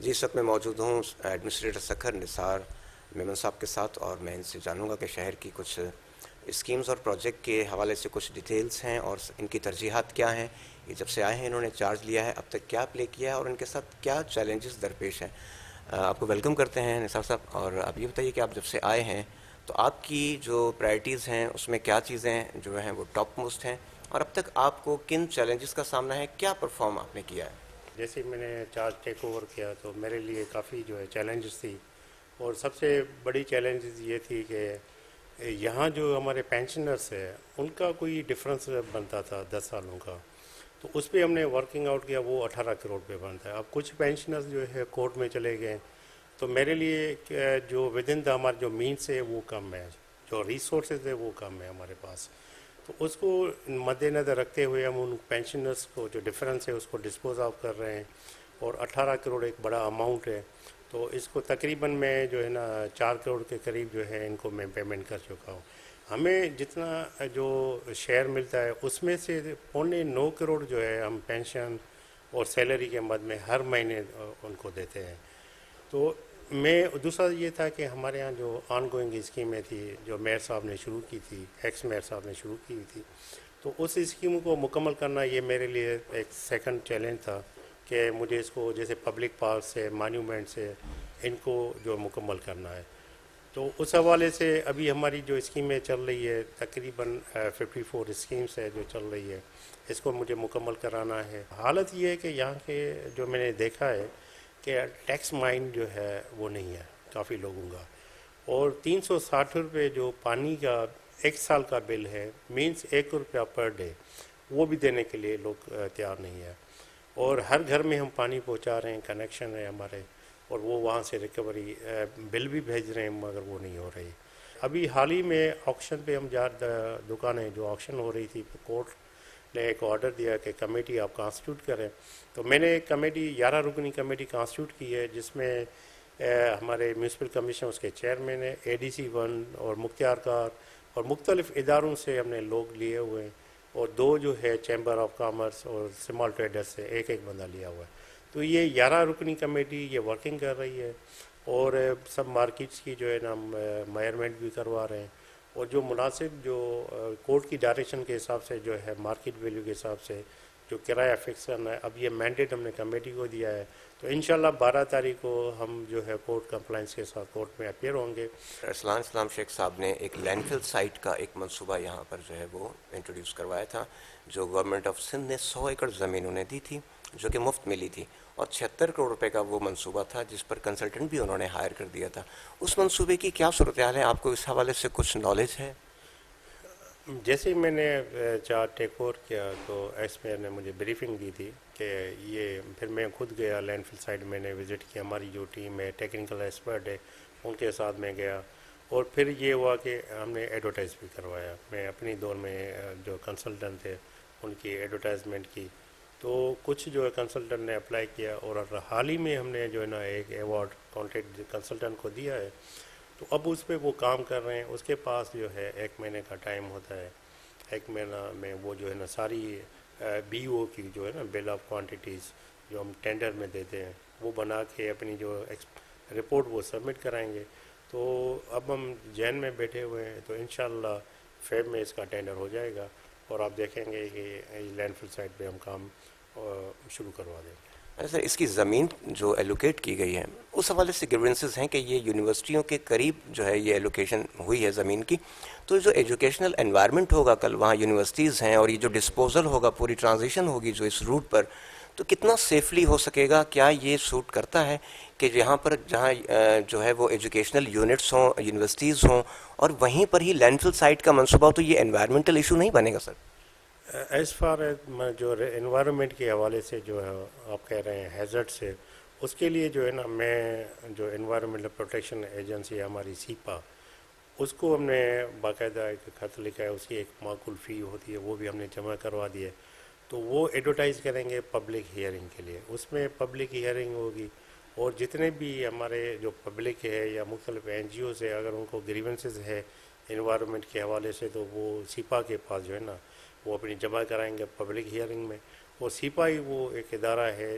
جی، اس وقت میں موجود ہوں ایڈمنسٹریٹر سکھر نثار میمن صاحب کے ساتھ، اور میں ان سے جانوں گا کہ شہر کی کچھ اسکیمز اور پروجیکٹ کے حوالے سے کچھ ڈیٹیلز ہیں اور ان کی ترجیحات کیا ہیں. یہ جب سے آئے ہیں انہوں نے چارج لیا ہے اب تک کیا پلے کیا ہے اور ان کے ساتھ کیا چیلنجز درپیش ہیں. آپ کو ویلکم کرتے ہیں نثار صاحب. اور آپ یہ بتائیے کہ آپ جب سے آئے ہیں تو آپ کی جو پرائرٹیز ہیں اس میں کیا چیزیں جو ہیں وہ ٹاپ موسٹ ہیں، اور اب تک آپ کو کن چیلنجز کا سامنا ہے، کیا پرفارم آپ نے کیا ہے؟ جیسے میں نے چارج ٹیک اوور کیا تو میرے لیے کافی جو ہے چیلنجز تھی، اور سب سے بڑی چیلنجز یہ تھی کہ یہاں جو ہمارے پینشنرس ہیں ان کا کوئی ڈفرینس بنتا تھا 10 سالوں کا، تو اس پہ ہم نے ورکنگ آؤٹ کیا. وہ 18 کروڑ پہ بنتا ہے. اب کچھ پینشنرز جو ہے کورٹ میں چلے گئے، تو میرے لیے جو ود ان دا ہمارے جو مینس ہے وہ کم ہے، جو ریسورسز ہے وہ کم ہے ہمارے پاس. تو اس کو مد نظر رکھتے ہوئے ہم ان پینشنرز کو جو ڈفرینس ہے اس کو ڈسپوز آف کر رہے ہیں. اور 18 کروڑ ایک بڑا اماؤنٹ ہے، تو اس کو تقریباً میں جو ہے نا 4 کروڑ کے قریب جو ہے ان کو میں پیمنٹ کر چکا ہوں. ہمیں جتنا جو شیئر ملتا ہے اس میں سے 9.25 کروڑ جو ہے ہم پینشن اور سیلری کے مد میں ہر مہینے ان کو دیتے ہیں. تو میں دوسرا یہ تھا کہ ہمارے ہاں جو آن گوئنگ اسکیمیں تھی جو میئر صاحب نے شروع کی تھی، ایکس میئر صاحب نے شروع کی تھی، تو اس اسکیم کو مکمل کرنا یہ میرے لیے ایک سیکنڈ چیلنج تھا کہ مجھے اس کو جیسے پبلک پارک سے مانیومنٹ سے ان کو جو مکمل کرنا ہے. تو اس حوالے سے ابھی ہماری جو اسکیمیں چل رہی ہے تقریباً 54 اسکیمس ہے جو چل رہی ہے، اس کو مجھے مکمل کرانا ہے. حالت یہ ہے کہ یہاں کے جو میں نے دیکھا ہے کہ ٹیکس مائنڈ جو ہے وہ نہیں ہے کافی لوگوں کا، اور 360 روپے جو پانی کا ایک سال کا بل ہے مینس 1 روپیہ پر ڈے، وہ بھی دینے کے لیے لوگ تیار نہیں ہے. اور ہر گھر میں ہم پانی پہنچا رہے ہیں، کنیکشن ہے ہمارے، اور وہ وہاں سے ریکوری بل بھی بھیج رہے ہیں مگر وہ نہیں ہو رہی. ابھی حال ہی میں آکشن پہ ہم دکانیں جو آکشن ہو رہی تھی، کورٹ نے ایک آرڈر دیا کہ کمیٹی آپ کانسٹیٹیوٹ کریں. تو میں نے ایک کمیٹی 11 رکنی کمیٹی کانسٹیٹیوٹ کی ہے، جس میں ہمارے میونسپل کمیشن اس کے چیئرمین ہیں، ADC 1 اور مختار کار اور مختلف اداروں سے ہم نے لوگ لیے ہوئے ہیں، اور 2 جو ہے چیمبر آف کامرس اور اسمال ٹریڈر سے ایک ایک بندہ لیا ہوا ہے. تو یہ 11 رکنی کمیٹی یہ ورکنگ کر رہی ہے، اور سب مارکیٹس کی جو ہے نا میئرمنٹ بھی کروا رہے ہیں، اور جو مناسب جو کورٹ کی ڈائریکشن کے حساب سے جو ہے مارکیٹ ویلیو کے حساب سے جو کرایہ فکس کرنا ہے. اب یہ مینڈیٹ ہم نے کمیٹی کو دیا ہے، تو انشاءاللہ 12 تاریخ کو ہم جو ہے کورٹ کمپلائنس کے ساتھ کورٹ میں اپیئر ہوں گے. اسلام شیخ صاحب نے ایک لینڈ فل سائٹ کا ایک منصوبہ یہاں پر جو ہے وہ انٹروڈیوس کروایا تھا، جو گورنمنٹ آف سندھ نے 100 ایکڑ زمین انہیں دی تھی جو کہ مفت ملی تھی، اور 76 کروڑ روپے کا وہ منصوبہ تھا جس پر کنسلٹنٹ بھی انہوں نے ہائر کر دیا تھا. اس منصوبے کی کیا صورتحال ہے؟ آپ کو اس حوالے سے کچھ نالج ہے؟ جیسے ہی میں نے چارج ٹیک اوور کیا تو ایکس میئر نے مجھے بریفنگ دی تھی کہ یہ، پھر میں خود گیا لینڈ فل سائٹ، میں نے وزٹ کیا، ہماری جو ٹیم ہے ٹیکنیکل ایکسپرٹ ہے ان کے ساتھ میں گیا، اور پھر یہ ہوا کہ ہم نے ایڈورٹائز بھی کروایا. میں اپنی دور میں جو کنسلٹنٹ تھے ان کی ایڈورٹائزمنٹ کی، تو کچھ جو ہے کنسلٹنٹ نے اپلائی کیا، اور حال ہی میں ہم نے جو ہے نا ایک ایوارڈ کانٹریکٹ کنسلٹنٹ کو دیا ہے. تو اب اس پہ وہ کام کر رہے ہیں. اس کے پاس جو ہے 1 مہینے کا ٹائم ہوتا ہے، 1 مہینہ میں وہ جو ہے نا ساری BO کی جو ہے نا بل آف کوانٹیٹیز جو ہم ٹینڈر میں دیتے ہیں وہ بنا کے اپنی جو رپورٹ وہ سبمٹ کرائیں گے. تو اب ہم جین میں بیٹھے ہوئے ہیں، تو انشاءاللہ فیب میں اس کا ٹینڈر ہو جائے گا، اور آپ دیکھیں گے کہ لینڈ فل سائٹ پہ ہم کام شروع کروا دیں گے. سر، اس کی زمین جو ایلوکیٹ کی گئی ہے اس حوالے سے گریونسز ہیں کہ یہ یونیورسٹیوں کے قریب جو ہے یہ ایلوکیشن ہوئی ہے زمین کی، تو جو ایجوکیشنل انوائرمنٹ ہوگا کل وہاں یونیورسٹیز ہیں، اور یہ جو ڈسپوزل ہوگا، پوری ٹرانزیشن ہوگی جو اس روٹ پر، تو کتنا سیفلی ہو سکے گا؟ کیا یہ سوٹ کرتا ہے کہ یہاں پر جہاں جو ہے وہ ایجوکیشنل یونٹس ہوں، یونیورسٹیز ہوں، اور وہیں پر ہی لینڈ فل سائٹ کا منصوبہ ہو، تو یہ انوائرمنٹل ایشو نہیں بنے گا سر؟ ایز فار جو انوائرمنٹ کے حوالے سے جو ہے آپ کہہ رہے ہیں ہیزرڈ سے، اس کے لیے جو ہے نا میں جو انوائرمنٹل پروٹیکشن ایجنسی ہے ہماری سیپا، اس کو ہم نے باقاعدہ ایک خط لکھا ہے، اس کی ایک معقول فی ہوتی ہے، وہ بھی ہم نے جمع کروا دی ہے. تو وہ ایڈورٹائز کریں گے پبلک ہیئرنگ کے لیے، اس میں پبلک ہیئرنگ ہوگی، اور جتنے بھی ہمارے جو پبلک ہے یا مختلف NGOز ہے اگر ان کو گریونسز ہے انوائرمنٹ کے حوالے سے، تو وہ سیپا کے پاس جو ہے نا وہ اپنی جمع کرائیں گے پبلک ہیئرنگ میں. اور سیپا ہی وہ ایک ادارہ ہے